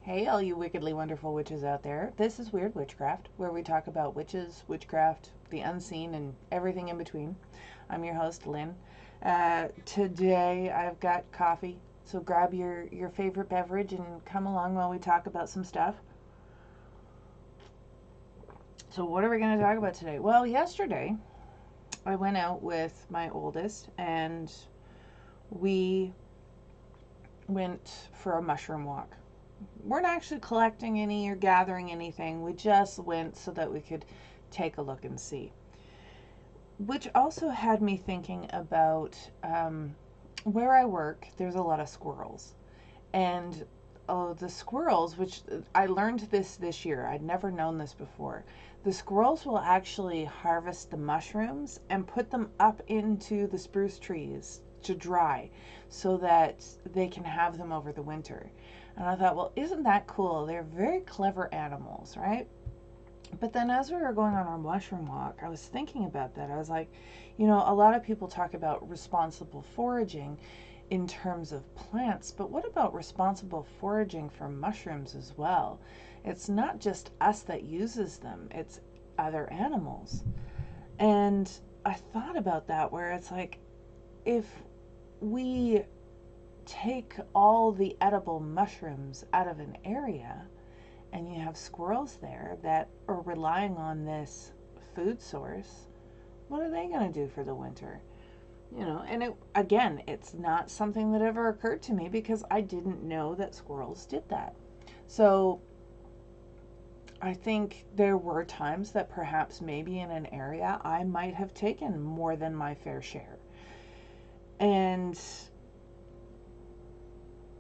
Hey, all you wickedly wonderful witches out there. This is Weird Witchcraft, where we talk about witches, witchcraft, the unseen, and everything in between. I'm your host, Lynn. Today I've got coffee, so grab your favorite beverage and come along while we talk about some stuff. So, what are we going to talk about today? Well, yesterday I went out with my oldest and we went for a mushroom walk. Weren't actually collecting any or gathering anything. We just went so that we could take a look and see. Which also had me thinking about where I work, there's a lot of squirrels. And the squirrels, which I learned this year, I'd never known this before. The squirrels will actually harvest the mushrooms and put them up into the spruce trees to dry so that they can have them over the winter. And I thought, well, isn't that cool? They're very clever animals, right? But then as we were going on our mushroom walk, I was thinking about that. I was like, a lot of people talk about responsible foraging in terms of plants, but what about responsible foraging for mushrooms as well? It's not just us that uses them, it's other animals. And I thought about that where it's like, if we take all the edible mushrooms out of an area and you have squirrels there that are relying on this food source, what are they going to do for the winter? And again, it's not something that ever occurred to me because I didn't know that squirrels did that. So I think there were times that perhaps maybe in an area I might have taken more than my fair share. And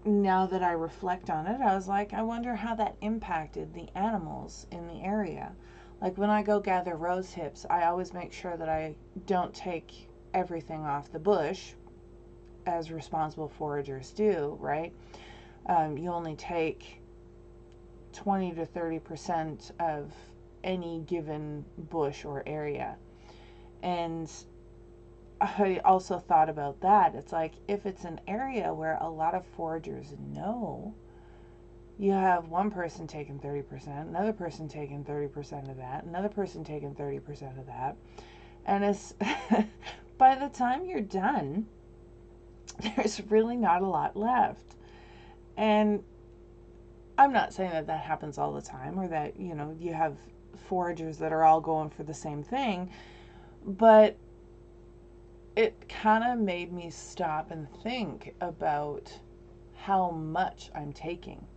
now that I reflect on it, I was like, I wonder how that impacted the animals in the area. Like when I go gather rose hips, I always make sure that I don't take everything off the bush, as responsible foragers do, right? You only take 20 to 30% of any given bush or area. And I also thought about that. It's like if it's an area where a lot of foragers know, you have one person taking 30%, another person taking 30% of that, another person taking 30% of that. And it's by the time you're done, there's really not a lot left. And I'm not saying that that happens all the time or that, you have foragers that are all going for the same thing, but it kind of made me stop and think about how much I'm taking.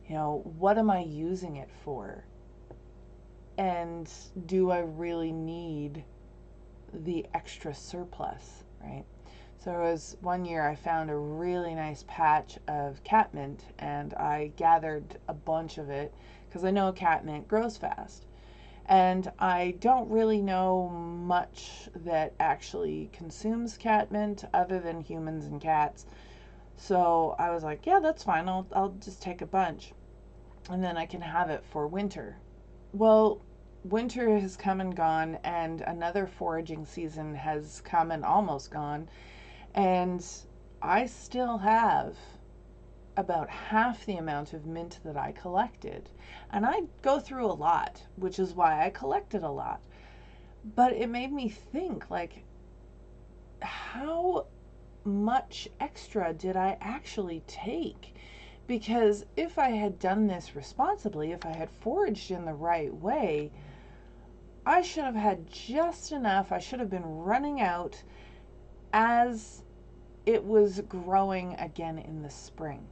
What am I using it for? And do I really need the extra surplus, right? So it was one year I found a really nice patch of catmint and I gathered a bunch of it because I know catmint grows fast. And I don't really know much that actually consumes catmint other than humans and cats. So I was like, yeah, that's fine. I'll just take a bunch. And then I can have it for winter. Well, winter has come and gone, and another foraging season has come and almost gone. And I still have about half the amount of mint that I collected. And I go through a lot, which is why I collected a lot. But it made me think, like, how much extra did I actually take? Because if I had done this responsibly, if I had foraged in the right way, I should have had just enough. I should have been running out as it was growing again in the spring.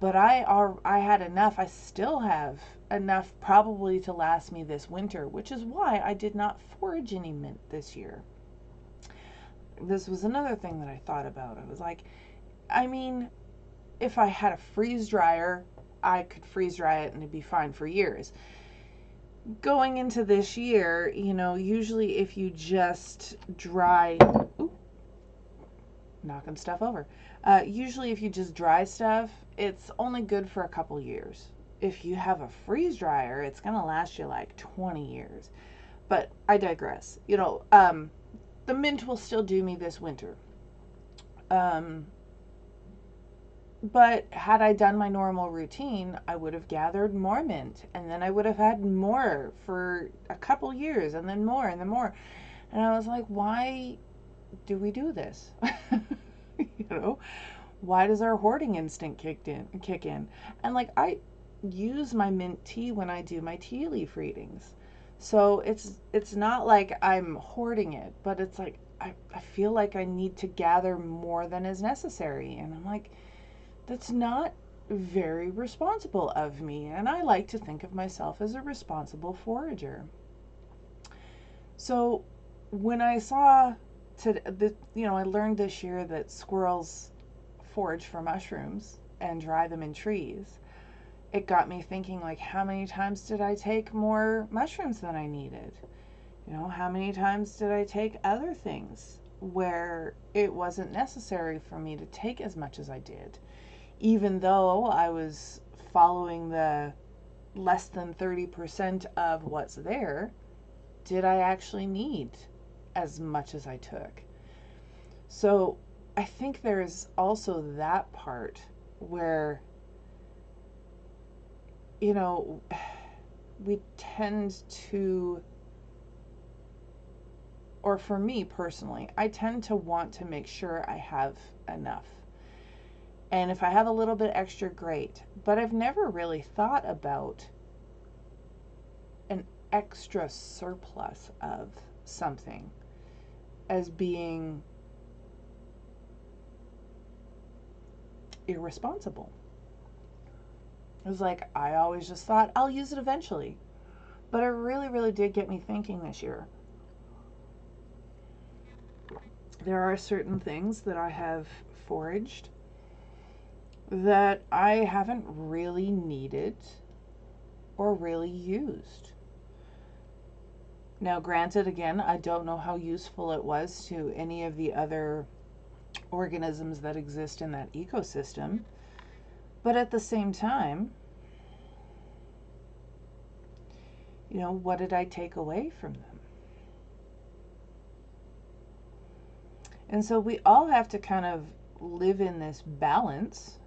But I had enough. I still have enough probably to last me this winter, which is why I did not forage any mint this year. This was another thing that I thought about. I was like, I mean, if I had a freeze dryer, I could freeze dry it and it'd be fine for years. Going into this year, usually if you just dry, knocking stuff over. Usually if you just dry stuff, it's only good for a couple years. If you have a freeze dryer, it's going to last you like 20 years. But I digress. The mint will still do me this winter. But had I done my normal routine, I would have gathered more mint, and then I would have had more for a couple years, and then more, and then more. And I was like, why do we do this? You know, why does our hoarding instinct kick in? And like, I use my mint tea when I do my tea leaf readings. So it's not like I'm hoarding it, but it's like I feel like I need to gather more than is necessary. And I'm like, that's not very responsible of me. And I like to think of myself as a responsible forager. So when I saw I learned this year that squirrels forage for mushrooms and dry them in trees. It got me thinking, like, how many times did I take more mushrooms than I needed? How many times did I take other things where it wasn't necessary for me to take as much as I did? Even though I was following the less than 30% of what's there, did I actually need as much as I took? So I think there's also that part where, we tend to, or for me personally, I tend to want to make sure I have enough. And if I have a little bit extra, great. But I've never really thought about an extra surplus of something as being irresponsible. It was like, I always just thought I'll use it eventually. But it really, really did get me thinking this year. There are certain things that I have foraged that I haven't really needed or really used. Now, granted, again, I don't know how useful it was to any of the other organisms that exist in that ecosystem, but at the same time, what did I take away from them? And so we all have to kind of live in this balance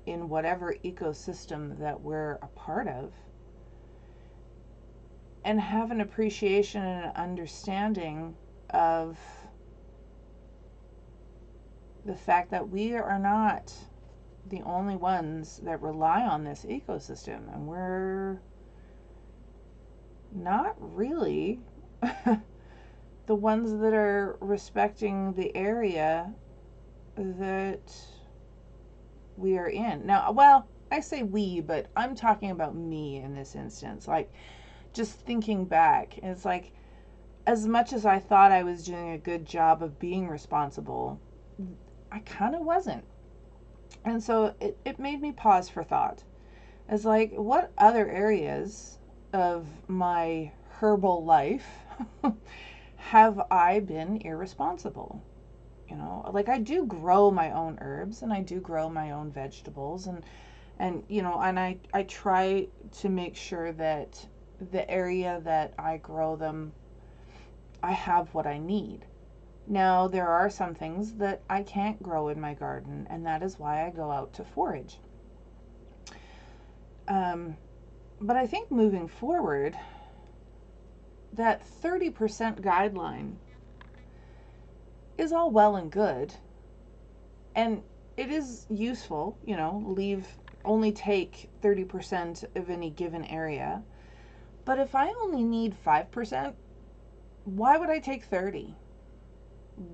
in whatever ecosystem that we're a part of, and have an appreciation and an understanding of the fact that we are not the only ones that rely on this ecosystem, and we're not really the ones that are respecting the area that we are in. Now, well, I say we, but I'm talking about me in this instance. Like, just thinking back, it's like, as much as I thought I was doing a good job of being responsible, I kind of wasn't. And so it made me pause for thought. It's like, what other areas of my herbal life have I been irresponsible? Like, I do grow my own herbs and I do grow my own vegetables, and I try to make sure that the area that I grow them, I have what I need. Now, there are some things that I can't grow in my garden, and that is why I go out to forage. But I think moving forward, that 30% guideline is all well and good, and it is useful, only take 30% of any given area. But if I only need 5%, why would I take 30?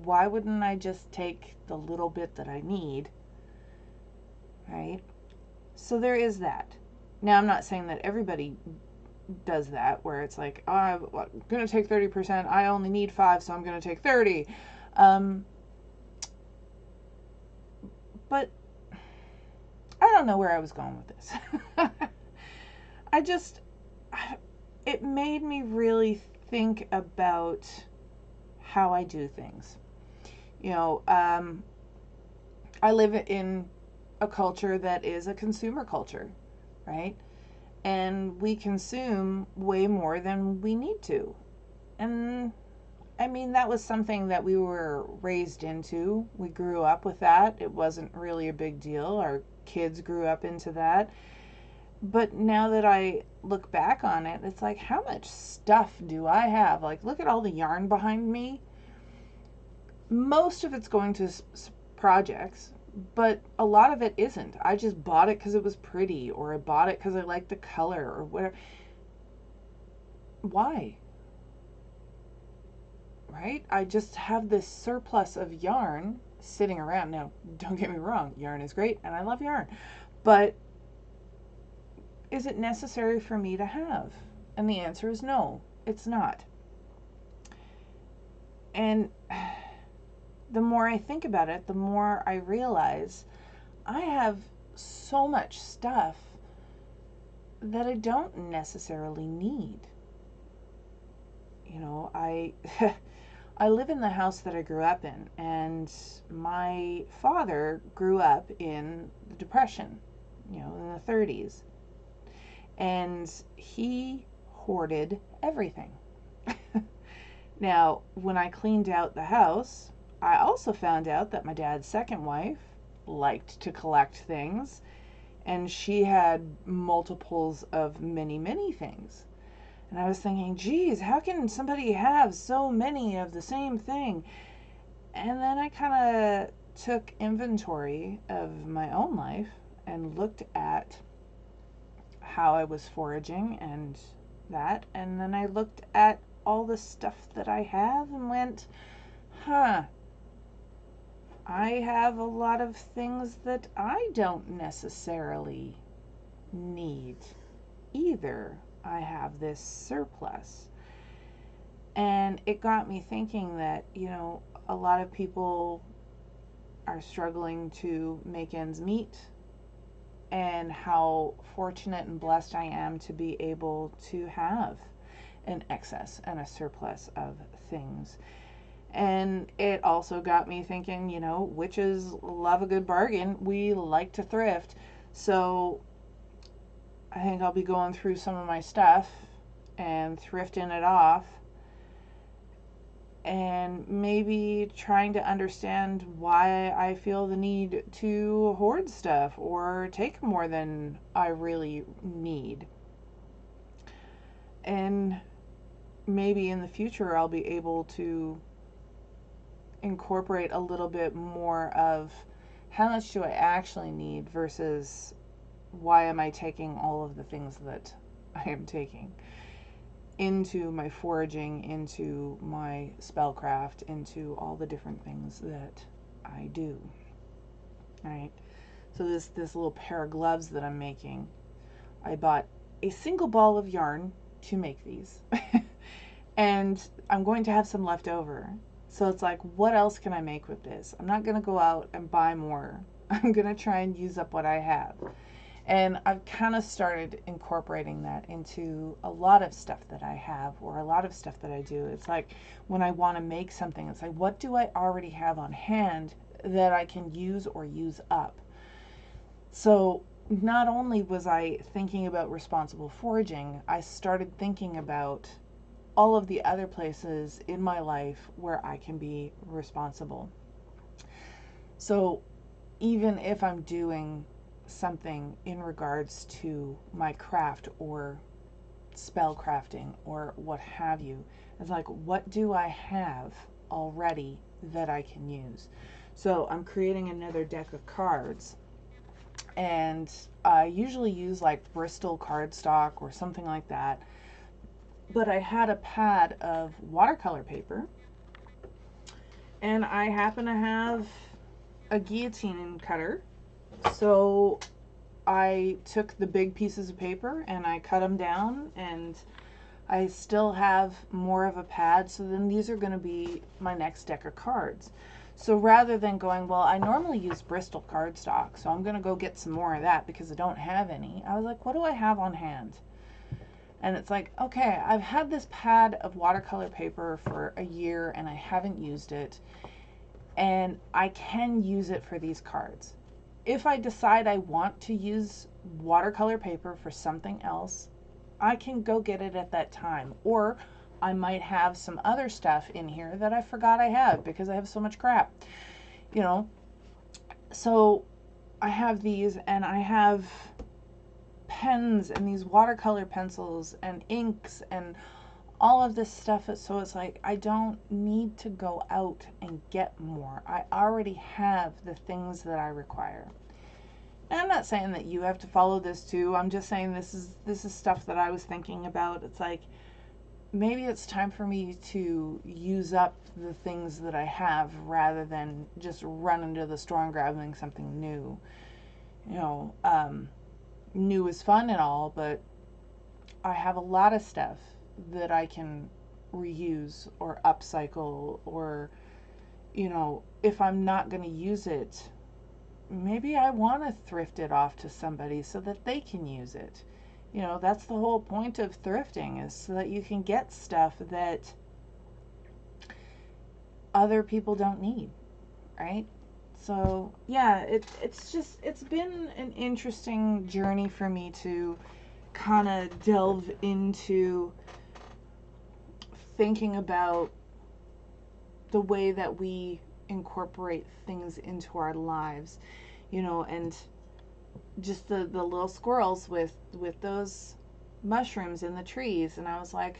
Why wouldn't I just take the little bit that I need, right? So there is that. Now, I'm not saying that everybody does that, where it's like, oh, I'm going to take 30%. I only need 5, so I'm going to take 30. But I don't know where I was going with this. It made me really think about how I do things. I live in a culture that is a consumer culture, right? And we consume way more than we need to. And I mean, that was something that we were raised into. We grew up with that. It wasn't really a big deal. Our kids grew up into that. But now that I look back on it, it's like, how much stuff do I have? Like, look at all the yarn behind me. Most of it's going to projects, but a lot of it isn't. I just bought it because it was pretty, or I bought it because I liked the color, or whatever. Why? Right? I just have this surplus of yarn sitting around. Now, don't get me wrong, yarn is great and I love yarn, but is it necessary for me to have? And the answer is no, it's not. And the more I think about it, the more I realize I have so much stuff that I don't necessarily need. You know, I live in the house that I grew up in, and my father grew up in the Depression, you know, in the 30s. And he hoarded everything. Now, when I cleaned out the house, I also found out that my dad's second wife liked to collect things, and she had multiples of many, many things. And I was thinking, geez, how can somebody have so many of the same thing? And then I kind of took inventory of my own life and looked at how I was foraging and that. And then I looked at all the stuff that I have and went, huh, I have a lot of things that I don't necessarily need either. I have this surplus. And it got me thinking that, you know, a lot of people are struggling to make ends meet, and how fortunate and blessed I am to be able to have an excess and a surplus of things. And it also got me thinking, you know, witches love a good bargain. We like to thrift. So I think I'll be going through some of my stuff and thrifting it off, and maybe trying to understand why I feel the need to hoard stuff or take more than I really need. And maybe in the future I'll be able to incorporate a little bit more of how much do I actually need versus why am I taking all of the things that I am taking into my foraging, into my spellcraft, into all the different things that I do. All right. So this little pair of gloves that I'm making, I bought a single ball of yarn to make these. And I'm going to have some left over. So it's like, what else can I make with this? I'm not going to go out and buy more. I'm going to try and use up what I have. And I've kind of started incorporating that into a lot of stuff that I have, or a lot of stuff that I do. It's like when I want to make something, it's like, what do I already have on hand that I can use or use up? So not only was I thinking about responsible foraging, I started thinking about all of the other places in my life where I can be responsible. So even if I'm doing something in regards to my craft or spell crafting or what have you, it's like, what do I have already that I can use? So I'm creating another deck of cards, and I usually use like Bristol cardstock or something like that, but I had a pad of watercolor paper, and I happen to have a guillotine cutter. So I took the big pieces of paper and I cut them down, and I still have more of a pad. So then these are going to be my next deck of cards. So rather than going, well, I normally use Bristol cardstock, so I'm going to go get some more of that because I don't have any, I was like, what do I have on hand? And it's like, okay, I've had this pad of watercolor paper for a year and I haven't used it, and I can use it for these cards. If I decide I want to use watercolor paper for something else, I can go get it at that time. Or I might have some other stuff in here that I forgot I had because I have so much crap, you know. So I have these, and I have pens and these watercolor pencils and inks and all of this stuff. So it's like, I don't need to go out and get more. I already have the things that I require. And I'm not saying that you have to follow this too. I'm just saying this is stuff that I was thinking about. It's like, maybe it's time for me to use up the things that I have rather than just run into the store and grabbing something new. You know, new is fun and all, but I have a lot of stuff that I can reuse or upcycle, or, you know, if I'm not going to use it, maybe I want to thrift it off to somebody so that they can use it. You know, that's the whole point of thrifting, is so that you can get stuff that other people don't need, right? So yeah, it's been an interesting journey for me to kind of delve into thinking about the way that we incorporate things into our lives, you know, and just the little squirrels with those mushrooms in the trees. And I was like,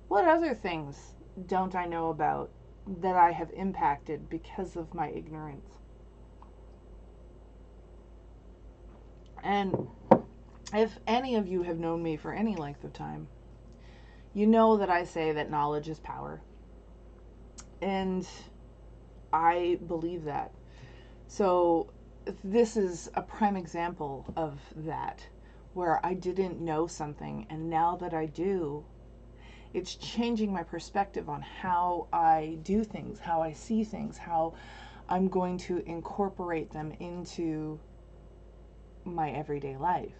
what other things don't I know about that I have impacted because of my ignorance? And if any of you have known me for any length of time, you know that I say that knowledge is power. And I believe that. So this is a prime example of that, where I didn't know something, and now that I do, it's changing my perspective on how I do things, how I see things, how I'm going to incorporate them into my everyday life,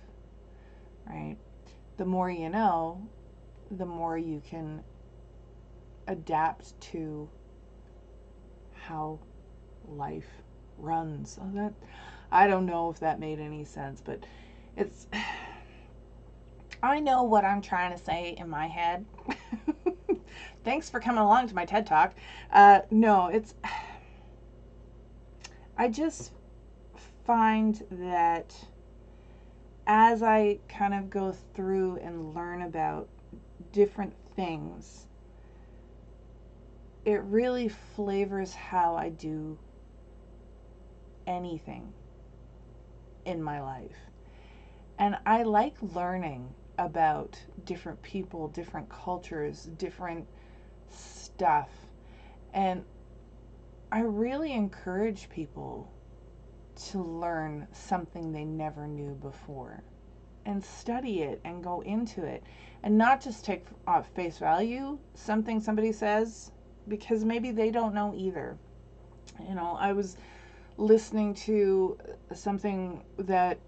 right? The more you know, the more you can adapt to how life runs. So that, I don't know if that made any sense, but it's, I know what I'm trying to say in my head. Thanks for coming along to my TED Talk. No, it's, I just find that as I kind of go through and learn about different things, it really flavors how I do anything in my life. And I like learning about different people, different cultures, different stuff. And I really encourage people to learn something they never knew before, and study it and go into it, and not just take off face value something somebody says, because maybe they don't know either. You know, I was listening to something that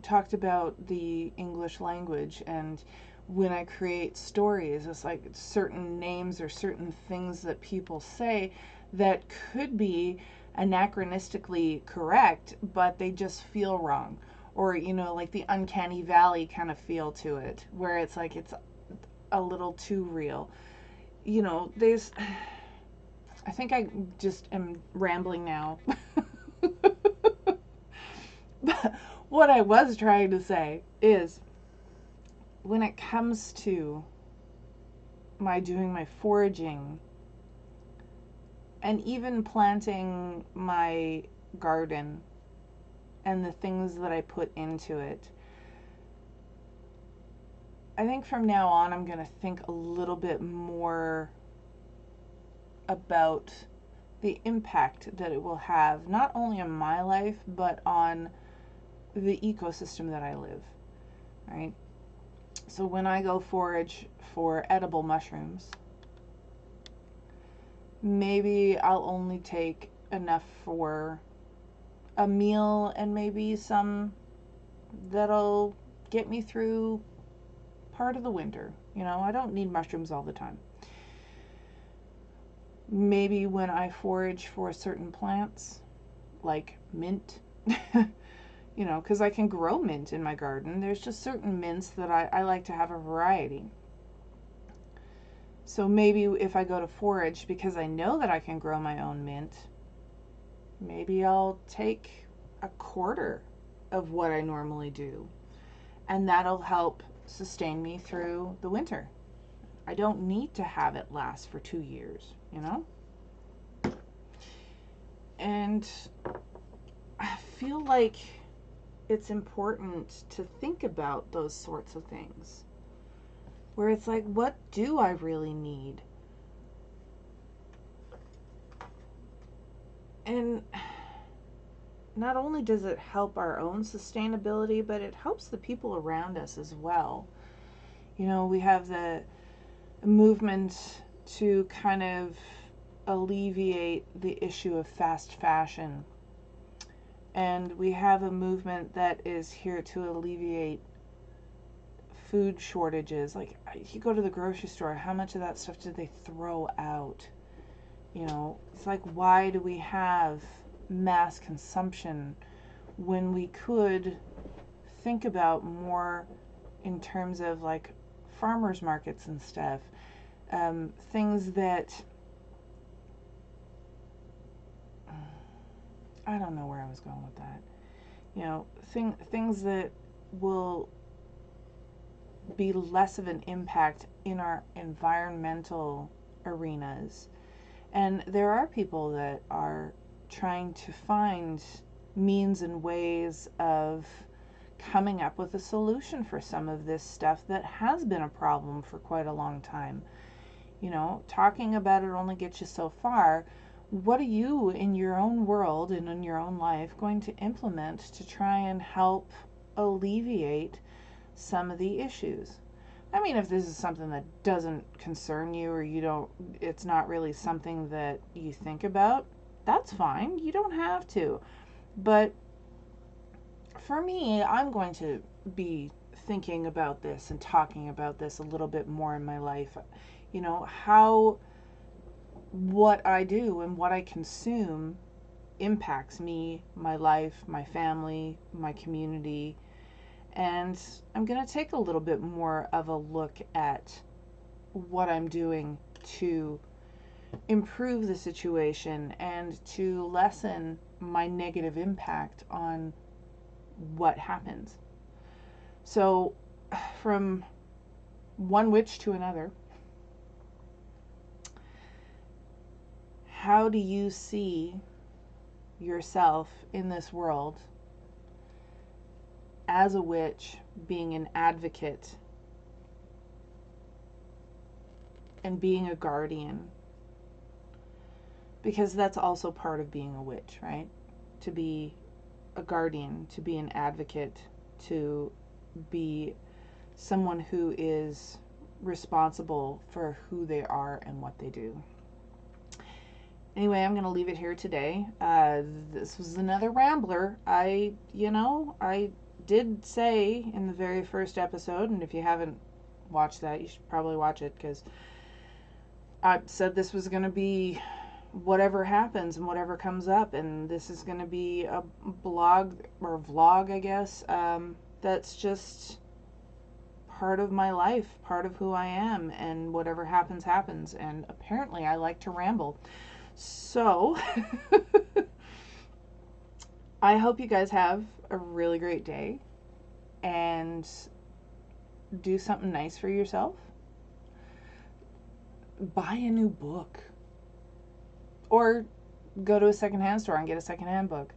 talked about the English language, and when I create stories, it's like certain names or certain things that people say that could be anachronistically correct, but they just feel wrong. Or, you know, like the uncanny valley kind of feel to it, where it's like it's a little too real. You know, there's, I think I just am rambling now. But what I was trying to say is, when it comes to my doing my foraging and even planting my garden and the things that I put into it, I think from now on I'm going to think a little bit more about the impact that it will have, not only on my life, but on the ecosystem that I live, right? So when I go forage for edible mushrooms, maybe I'll only take enough for a meal and maybe some that'll get me through part of the winter. You know, I don't need mushrooms all the time. Maybe when I forage for certain plants, like mint, you know, because I can grow mint in my garden. There's just certain mints that I like to have a variety. So maybe if I go to forage, because I know that I can grow my own mint, maybe I'll take a quarter of what I normally do, and that'll help sustain me through the winter. I don't need to have it last for 2 years, you know? And I feel like it's important to think about those sorts of things where it's like, what do I really need? And not only does it help our own sustainability, but it helps the people around us as well. You know, we have the movement to kind of alleviate the issue of fast fashion. And we have a movement that is here to alleviate food shortages. Like, you go to the grocery store, how much of that stuff do they throw out? You know, it's like, why do we have mass consumption when we could think about more in terms of like farmers markets and stuff, things that, I don't know where I was going with that, you know, things that will be less of an impact in our environmental arenas. And there are people that are trying to find means and ways of coming up with a solution for some of this stuff that has been a problem for quite a long time. You know, talking about it only gets you so far. What are you in your own world and in your own life going to implement to try and help alleviate some of the issues? I mean, if this is something that doesn't concern you, or it's not really something that you think about, that's fine. You don't have to. But for me, I'm going to be thinking about this and talking about this a little bit more in my life. You know, how what I do and what I consume impacts me, my life, my family, my community. And I'm going to take a little bit more of a look at what I'm doing to improve the situation and to lessen my negative impact on what happens. So, from one witch to another, how do you see yourself in this world as a witch, being an advocate and being a guardian? Because that's also part of being a witch, right? To be a guardian, to be an advocate, to be someone who is responsible for who they are and what they do. Anyway, I'm going to leave it here today. This was another rambler. I did say in the very first episode, and if you haven't watched that, you should probably watch it, because I said this was going to be whatever happens and whatever comes up, and this is going to be a blog or vlog, I guess, that's just part of my life, part of who I am, and whatever happens, happens. And apparently I like to ramble. So, I hope you guys have a really great day and do something nice for yourself. Buy a new book. Or go to a secondhand store and get a secondhand book.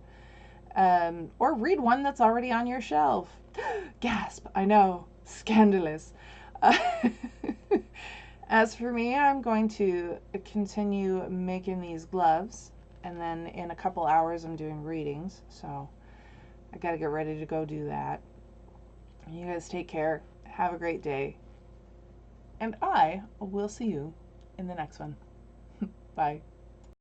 Or read one that's already on your shelf. Gasp, I know, scandalous. As for me, I'm going to continue making these gloves, and then in a couple hours I'm doing readings, so I gotta get ready to go do that. You guys take care, have a great day, and I will see you in the next one. Bye.